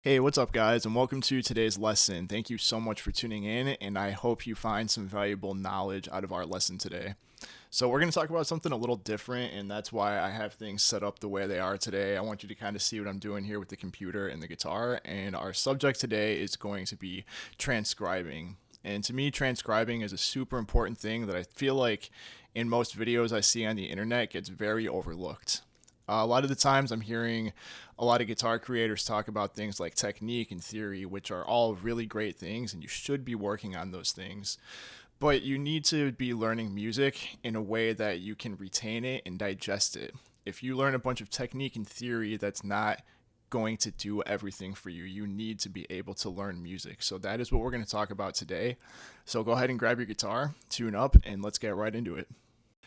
Hey, what's up, guys, and welcome to today's lesson. Thank you so much for tuning in, and I hope you find some valuable knowledge out of our lesson today. So, we're going to talk about something a little different, and that's why I have things set up the way they are today. I want you to kind of see what I'm doing here with the computer and the guitar, and our subject today is going to be transcribing. And to me, transcribing is a super important thing that I feel like in most videos I see on the internet gets very overlooked. A lot of the times I'm hearing a lot of guitar creators talk about things like technique and theory, which are all really great things, and you should be working on those things. But you need to be learning music in a way that you can retain it and digest it. If you learn a bunch of technique and theory, that's not going to do everything for you. You need to be able to learn music. So that is what we're going to talk about today. So go ahead and grab your guitar, tune up, and let's get right into it.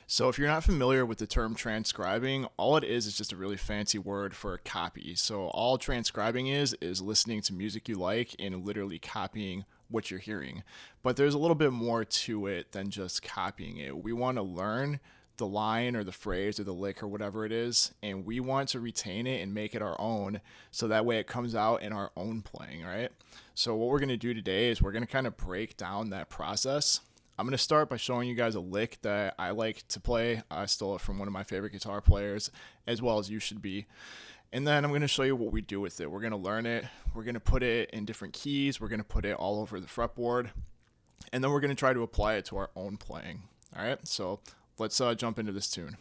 So, if you're not familiar with the term transcribing, all it is just a really fancy word for copy. So, all transcribing is listening to music you like and literally copying what you're hearing. But there's a little bit more to it than just copying it. We want to learn the line or the phrase or the lick or whatever it is, and we want to retain it and make it our own so that way it comes out in our own playing, right? So, what we're going to do today is we're going to kind of break down that process. I'm going to start by showing you guys a lick that I like to play. I stole it from one of my favorite guitar players, as well as you should be. And then I'm going to show you what we do with it. We're going to learn it. We're going to put it in different keys. We're going to put it all over the fretboard. And then we're going to try to apply it to our own playing. All right, so let's jump into this tune.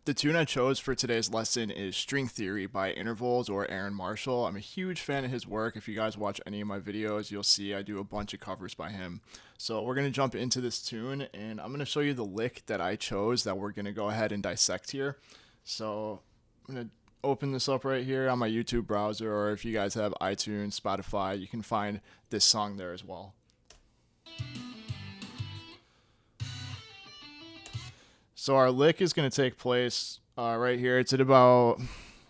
The tune I chose for today's lesson is String Theory by Intervals or Aaron Marshall. I'm a huge fan of his work. If you guys watch any of my videos, you'll see I do a bunch of covers by him. So we're going to jump into this tune, and I'm going to show you the lick that I chose that we're going to go ahead and dissect here. So I'm going to open this up right here on my YouTube browser, or if you guys have iTunes, Spotify, you can find this song there as well. So our lick is going to take place right here. It's at about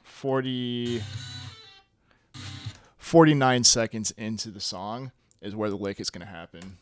49 seconds into the song is where the lick is going to happen.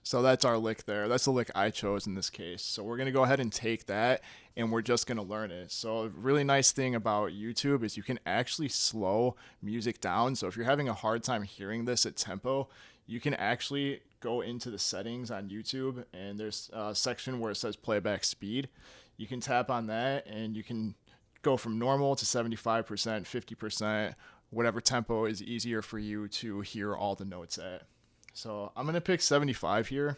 So that's our lick there. That's the lick I chose in this case. So we're going to go ahead and take that, and we're just going to learn it. So a really nice thing about YouTube is you can actually slow music down. So if you're having a hard time hearing this at tempo, you can actually go into the settings on YouTube, and there's a section where it says playback speed. You can tap on that, and you can go from normal to 75%, 50%, whatever tempo is easier for you to hear all the notes at. So I'm going to pick 75 here.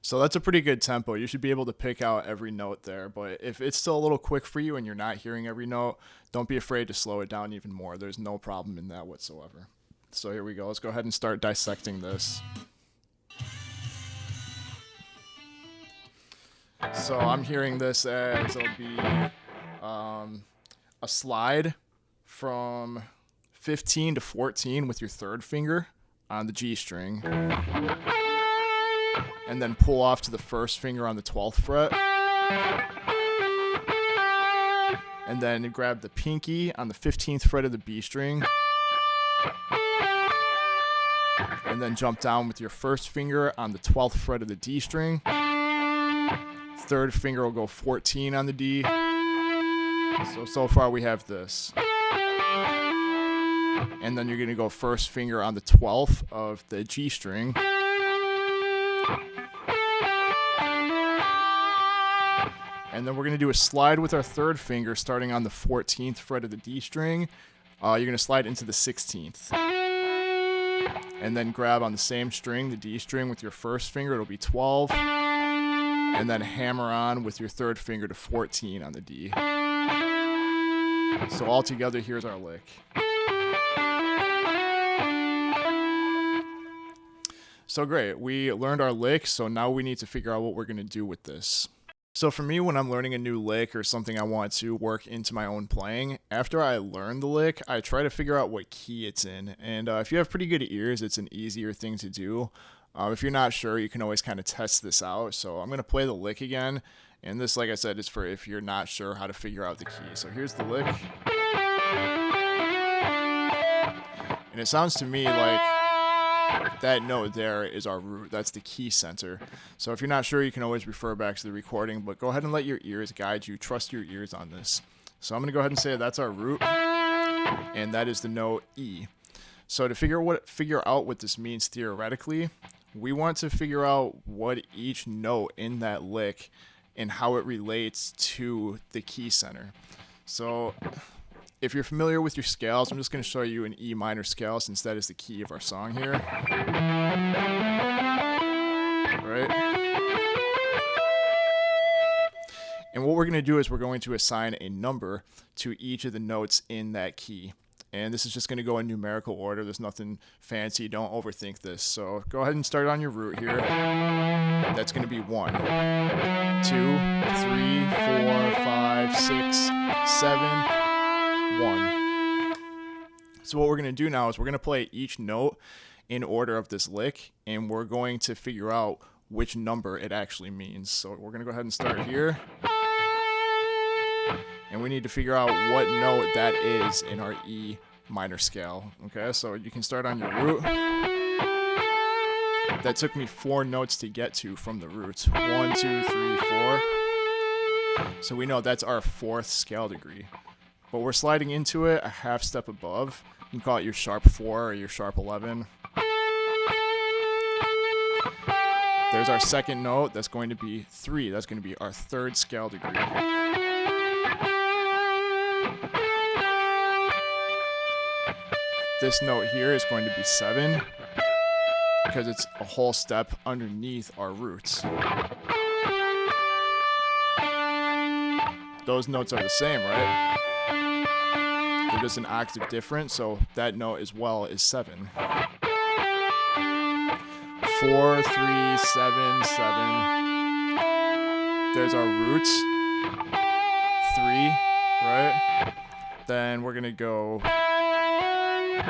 So that's a pretty good tempo. You should be able to pick out every note there. But if it's still a little quick for you and you're not hearing every note, don't be afraid to slow it down even more. There's no problem in that whatsoever. So here we go. Let's go ahead and start dissecting this. So I'm hearing this as it'll be a slide from 15 to 14 with your third finger on the G string, and then pull off to the first finger on the 12th fret, and then grab the pinky on the 15th fret of the B string, and then jump down with your first finger on the 12th fret of the D string. Third finger will go 14 on the D. So far we have this. And then you're going to go first finger on the 12th of the G string. And then we're going to do a slide with our third finger starting on the 14th fret of the D string. You're going to slide into the 16th. And then grab on the same string, the D string, with your first finger. It'll be 12. And then hammer on with your third finger to 14 on the D. So all together, here's our lick. So great, we learned our lick, so now we need to figure out what we're going to do with this. So for me, when I'm learning a new lick or something I want to work into my own playing, after I learn the lick, I try to figure out what key it's in. And if you have pretty good ears, it's an easier thing to do. If you're not sure, you can always kind of test this out. So I'm going to play the lick again. And this, like I said, is for if you're not sure how to figure out the key. So here's the lick. And it sounds to me like that note there is our root. That's the key center. So if you're not sure, you can always refer back to the recording, but go ahead and let your ears guide you. Trust your ears on this. So I'm going to go ahead and say that's our root, and that is the note E. So to figure out what this means theoretically, we want to figure out what each note in that lick and how it relates to the key center. So if you're familiar with your scales, I'm just going to show you an E minor scale since that is the key of our song here. Right? And what we're going to do is we're going to assign a number to each of the notes in that key. And this is just going to go in numerical order. There's nothing fancy. Don't overthink this. So go ahead and start on your root here. That's going to be 1, 2, 3, 4, 5, 6, 7, 1. So what we're going to do now is we're going to play each note in order of this lick, and we're going to figure out which number it actually means. So we're going to go ahead and start here. And we need to figure out what note that is in our E minor scale. Okay, so you can start on your root. That took me 4 notes to get to from the roots. 1, 2, 3, 4. So we know that's our 4th scale degree. But we're sliding into it a half step above. You can call it your sharp 4 or your sharp 11. There's our second note. That's going to be 3. That's going to be our 3rd scale degree. This note here is going to be 7 because it's a whole step underneath our roots. Those notes are the same, right? They're just an octave different, so that note as well is 7. 4, 3, 7, 7. There's our roots. 3, right? Then we're going to go...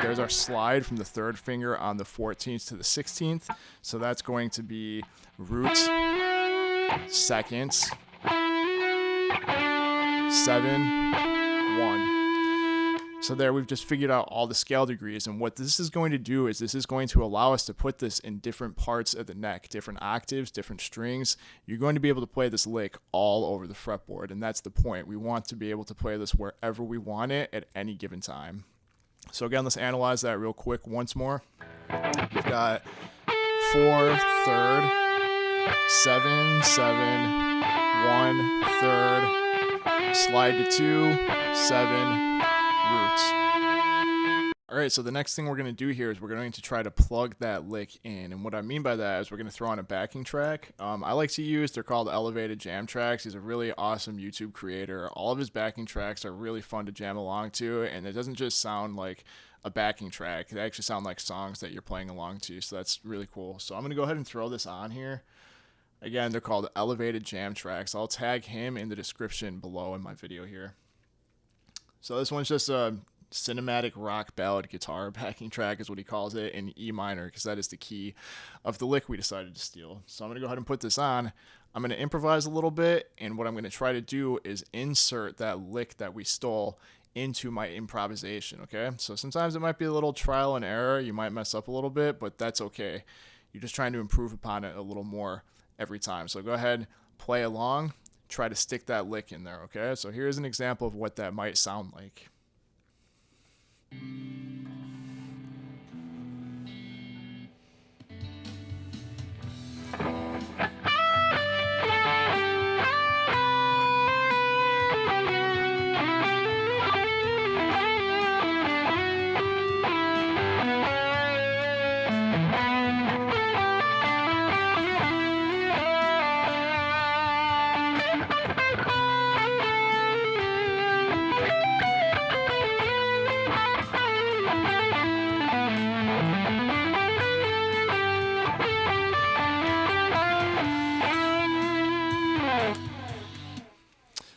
There's our slide from the 3rd finger on the 14th to the 16th. So that's going to be roots, seconds, 7, 1. So there we've just figured out all the scale degrees. And what this is going to do is this is going to allow us to put this in different parts of the neck, different octaves, different strings. You're going to be able to play this lick all over the fretboard. And that's the point. We want to be able to play this wherever we want it at any given time. So again, let's analyze that real quick once more. We've got 4, 3rd, 7, 7, 1, 3rd, slide to 2, 7, roots. All right, so the next thing we're going to do here is we're going to try to plug that lick in. And what I mean by that is we're going to throw on a backing track. I like to use, they're called elevated jam tracks. He's a really awesome YouTube creator. All of his backing tracks are really fun to jam along to, and it doesn't just sound like a backing track. They actually sound like songs that you're playing along to, so that's really cool. So I'm going to go ahead and throw this on here. Again, they're called elevated jam tracks. I'll tag him in the description below in my video here. So this one's just a cinematic rock ballad guitar backing track is what he calls it in E minor, because that is the key of the lick we decided to steal. So I'm going to go ahead and put this on. I'm going to improvise a little bit, and what I'm going to try to do is insert that lick that we stole into my improvisation, okay? So sometimes it might be a little trial and error. You might mess up a little bit, but that's okay. You're just trying to improve upon it a little more every time. So go ahead, play along, try to stick that lick in there, okay? So here's an example of what that might sound like.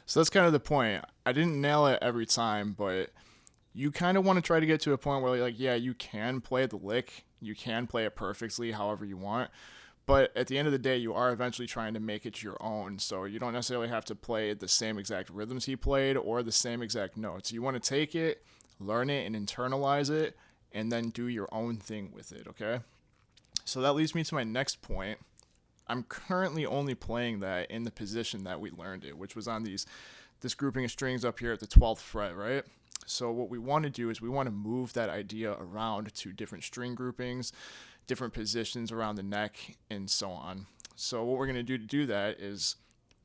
So that's kind of the point. I didn't nail it every time, but you kind of want to try to get to a point where you're like, yeah, you can play the lick. You can play it perfectly however you want. But at the end of the day, you are eventually trying to make it your own. So you don't necessarily have to play the same exact rhythms he played or the same exact notes. You want to take it, learn it, and internalize it, and then do your own thing with it, okay? So that leads me to my next point. I'm currently only playing that in the position that we learned it, which was on this grouping of strings up here at the 12th fret, right? So what we want to do is we want to move that idea around to different string groupings, different positions around the neck, and so on. So what we're going to do that is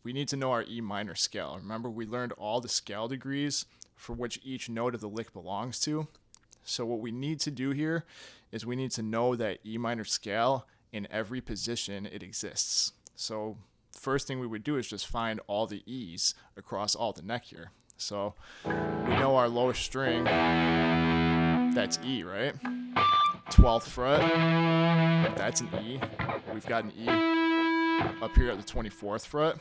we need to know our E minor scale. Remember, we learned all the scale degrees for which each note of the lick belongs to. So what we need to do here is we need to know that E minor scale in every position it exists. So first thing we would do is just find all the E's across all the neck here. So we know our lowest string, that's E, right? 12th fret, that's an E. We've got an E up here at the 24th fret.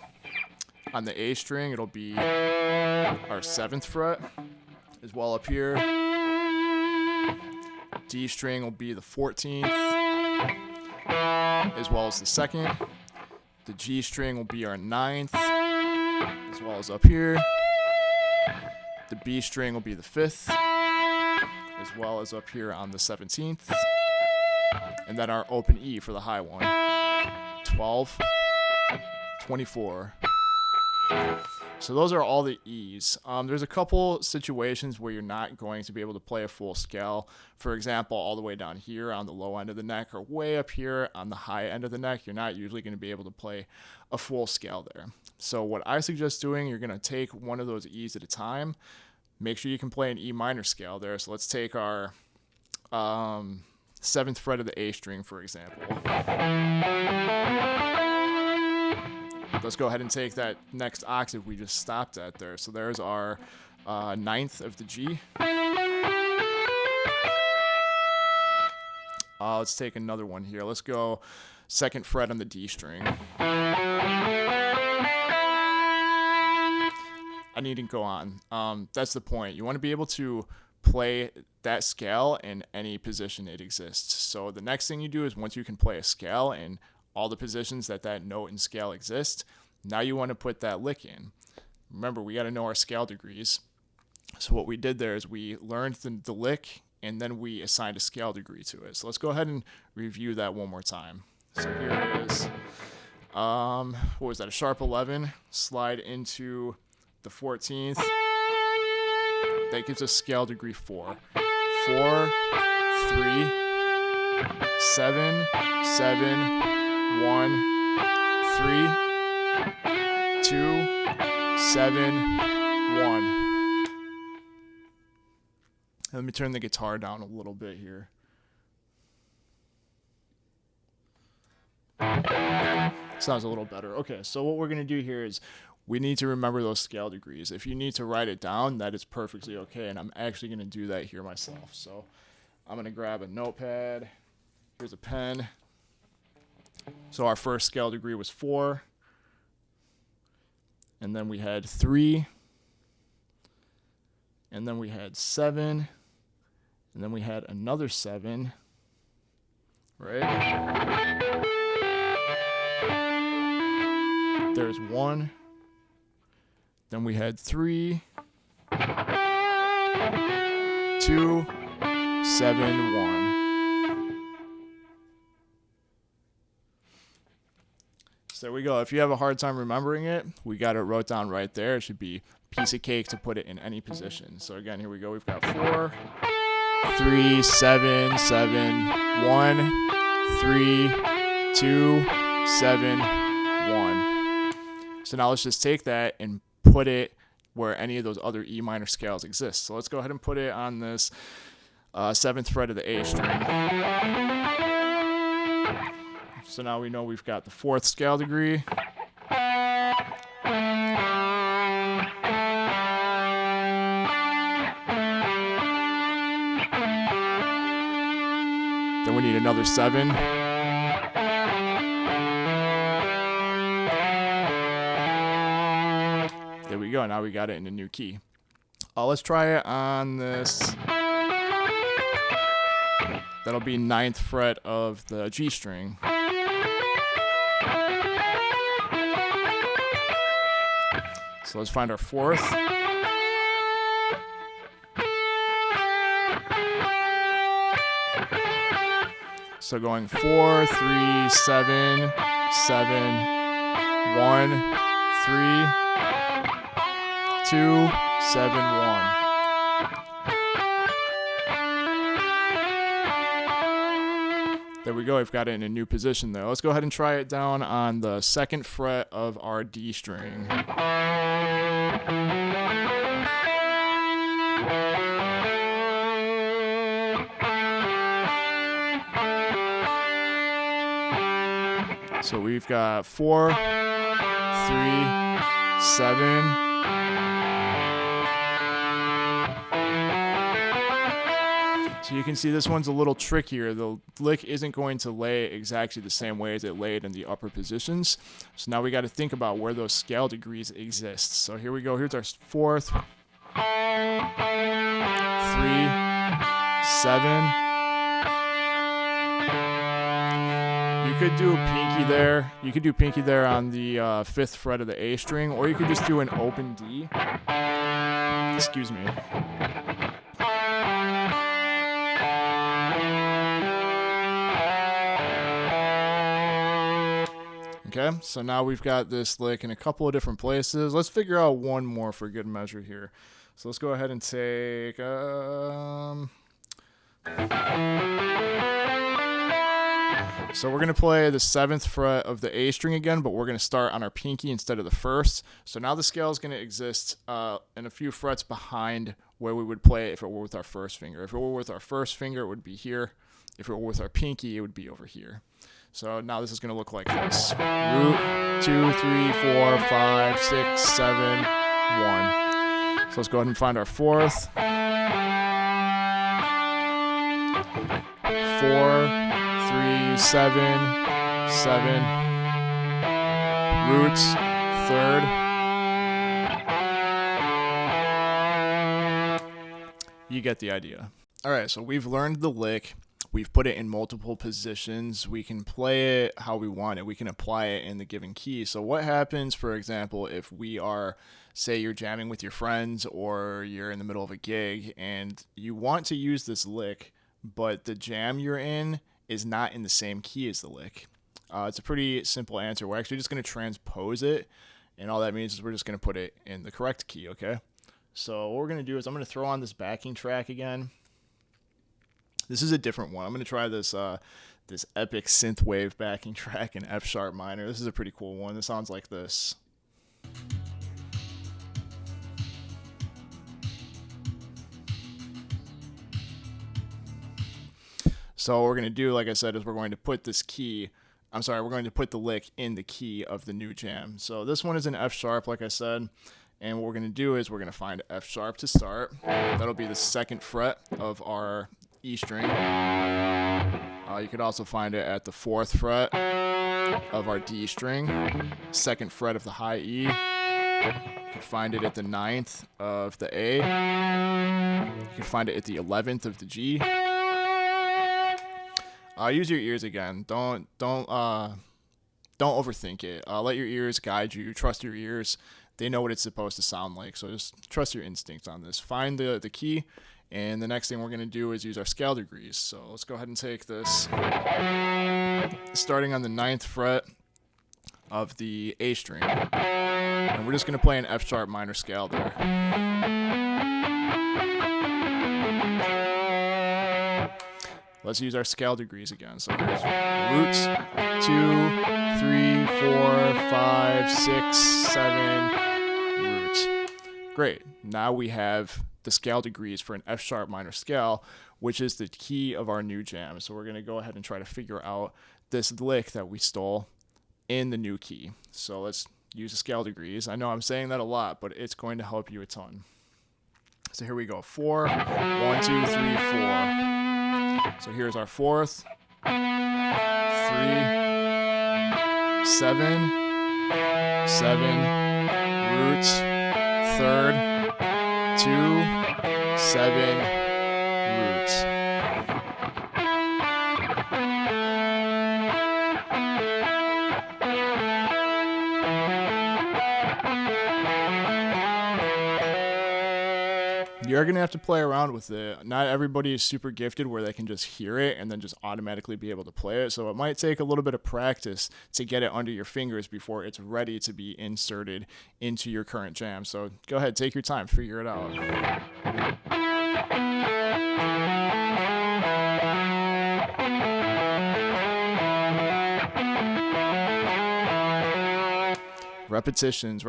On the A string, it'll be our 7th fret, as well up here. D string will be the 14th, as well as the 2nd. The G string will be our 9th, as well as up here. The B string will be the 5th, as well as up here on the 17th. And then our open E for the high one. 12, 24. So those are all the E's. There's a couple situations where you're not going to be able to play a full scale. For example, all the way down here on the low end of the neck, or way up here on the high end of the neck, you're not usually going to be able to play a full scale there. So what I suggest doing, you're going to take one of those E's at a time. Make sure you can play an E minor scale there. So let's take our 7th fret of the A string, for example. Let's go ahead and take that next octave we just stopped at there. So there's our 9th of the G. Let's take another one here. Let's go 2nd fret on the D string. I needn't go on. That's the point. You want to be able to play that scale in any position it exists. So the next thing you do is once you can play a scale in all the positions that note and scale exist, now you want to put that lick in. Remember, we got to know our scale degrees. So what we did there is we learned the lick, and then we assigned a scale degree to it. So let's go ahead and review that one more time. So here it is. What was that? A sharp 11. Slide into the 14th. That gives us scale degree 4. 4, 3, 7, 7, 1, 3, 2, 7, 1. Let me turn the guitar down a little bit here. Sounds a little better. Okay, so what we're going to do here is we need to remember those scale degrees. If you need to write it down, that is perfectly okay, and I'm actually going to do that here myself. So I'm going to grab a notepad. Here's a pen. So our first scale degree was 4. And then we had 3. And then we had 7. And then we had another 7. Right? There's 1. Then we had 3. 2, 7, 1. So there we go. If you have a hard time remembering it, we got it wrote down right there. It should be piece of cake to put it in any position. So again, here we go. We've got 4, 3, 7, 7, 1, 3, 2, 7, 1. So now let's just take that and put it where any of those other E minor scales exist. So let's go ahead and put it on this 7th fret of the A string. So now we know we've got the 4th scale degree. Then we need another 7. There we go. Now we got it in a new key. Let's try it on this. That'll be 9th fret of the G string. So let's find our 4th. So going 4, 3, 7, 7, 1, 3, 2, 7, 1. There we go, we've got it in a new position there. Let's go ahead and try it down on the 2nd fret of our D string. So we've got 4, 3, 7. So you can see this one's a little trickier. The lick isn't going to lay exactly the same way as it laid in the upper positions. So now we got to think about where those scale degrees exist. So here we go. Here's our 4th, 3, 7. You could do a pinky there. You could do pinky there on the 5th fret of the A string, or you could just do an open D. Excuse me. Okay, so now we've got this lick in a couple of different places. Let's figure out one more for good measure here. So let's go ahead and take... So we're going to play the 7th fret of the A string again, but we're going to start on our pinky instead of the 1st. So now the scale is going to exist in a few frets behind where we would play it if it were with our 1st finger. If it were with our 1st finger, it would be here. If it were with our pinky, it would be over here. So now this is going to look like this. Root, 2, 3, 4, 5, 6, 7, 1. So let's go ahead and find our 4th. 4, 3, 7, 7. Roots, 3rd. You get the idea. All right, so we've learned the lick. We've put it in multiple positions. We can play it how we want it. We can apply it in the given key. So what happens, for example, if we are, say you're jamming with your friends or you're in the middle of a gig and you want to use this lick, but the jam you're in is not in the same key as the lick? It's a pretty simple answer. We're actually just going to transpose it, and all that means is we're just going to put it in the correct key, okay? So what we're going to do is I'm going to throw on this backing track again. This is a different one. I'm going to try this this epic synthwave backing track in F sharp minor. This is a pretty cool one. This sounds like this. So what we're going to do, like I said, is we're going to put this key, we're going to put the lick in the key of the new jam. So this one is in F sharp, like I said. And what we're going to do is we're going to find F sharp to start. That'll be the 2nd fret of our E string. You could also find it at the 4th fret of our D string, 2nd fret of the high E. You could find it at the 9th of the A. You can find it at the 11th of the G. Use your ears again. Don't overthink it. Let your ears guide you. Trust your ears. They know what it's supposed to sound like. So just trust your instincts on this. Find the key. And the next thing we're going to do is use our scale degrees. So let's go ahead and take this. Starting on the 9th fret of the A string. And we're just going to play an F sharp minor scale there. Let's use our scale degrees again. So here's roots, 2, 3, 4, 5, 6, 7, roots. Great. Now we have the scale degrees for an F sharp minor scale, which is the key of our new jam. So we're going to go ahead and try to figure out this lick that we stole in the new key. So let's use the scale degrees. I know I'm saying that a lot, but it's going to help you a ton. So here we go. 4, 1, 2, 3, 4. So here's our 4th, 3, 7, 7, roots, 3rd, 2, 7, roots. You're going to have to play around with it. Not everybody is super gifted where they can just hear it and then just automatically be able to play it. So it might take a little bit of practice to get it under your fingers before it's ready to be inserted into your current jam. So go ahead, take your time, figure it out. Repetitions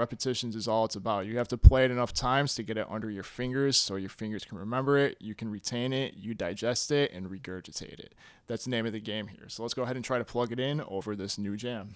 is all it's about. You have to play it enough times to get it under your fingers so your fingers can remember it, you can retain it, you digest it, and regurgitate it. That's the name of the game here. So let's go ahead and try to plug it in over this new jam.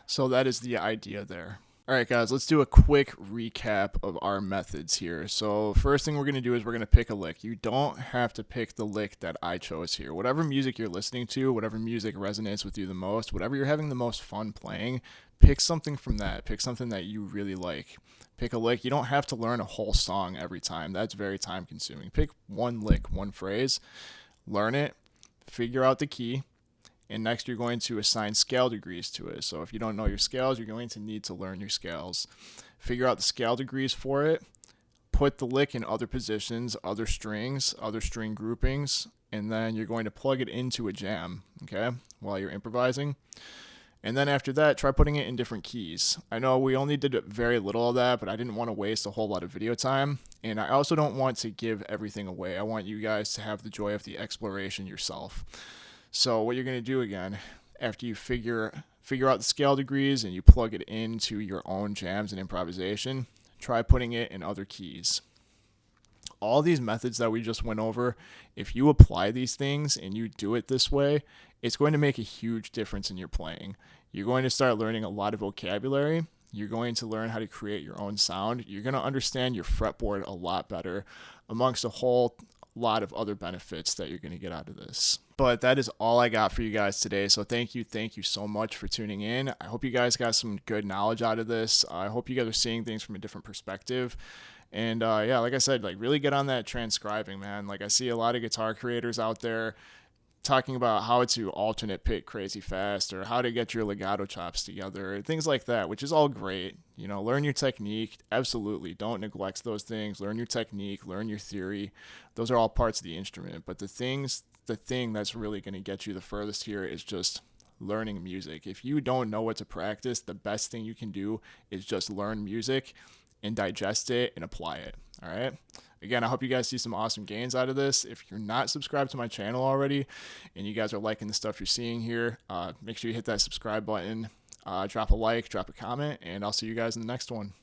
So that is the idea there. All right, guys, let's do a quick recap of our methods here. So first thing we're going to do is we're going to pick a lick. You don't have to pick the lick that I chose here. Whatever music you're listening to, whatever music resonates with you the most, whatever you're having the most fun playing, pick something from that. Pick something that you really like. Pick a lick. You don't have to learn a whole song every time. That's very time consuming. Pick one lick, one phrase, learn it, figure out the key, and next you're going to assign scale degrees to it. So if you don't know your scales, you're going to need to learn your scales. Figure out the scale degrees for it, put the lick in other positions, other strings, other string groupings, and then you're going to plug it into a jam, okay, while you're improvising. And then after that, try putting it in different keys. I know we only did very little of that, but I didn't want to waste a whole lot of video time. And I also don't want to give everything away. I want you guys to have the joy of the exploration yourself. So what you're going to do again, after you figure out the scale degrees and you plug it into your own jams and improvisation, try putting it in other keys. All these methods that we just went over, if you apply these things and you do it this way, it's going to make a huge difference in your playing. You're going to start learning a lot of vocabulary. You're going to learn how to create your own sound. You're going to understand your fretboard a lot better, amongst a whole lot of other benefits that you're going to get out of this. But that is all I got for you guys today. So thank you so much for tuning in. I hope you guys got some good knowledge out of this. I hope you guys are seeing things from a different perspective. And yeah, like I said, like really get on that transcribing, man. Like I see a lot of guitar creators out there talking about how to alternate pick crazy fast or how to get your legato chops together, things like that, which is all great. You know, learn your technique. Absolutely. Don't neglect those things. Learn your technique, learn your theory. Those are all parts of the instrument. But the thing that's really going to get you the furthest here is just learning music. If you don't know what to practice, the best thing you can do is just learn music and digest it and apply it. All right. Again, I hope you guys see some awesome gains out of this. If you're not subscribed to my channel already and you guys are liking the stuff you're seeing here, make sure you hit that subscribe button, drop a like, drop a comment, and I'll see you guys in the next one.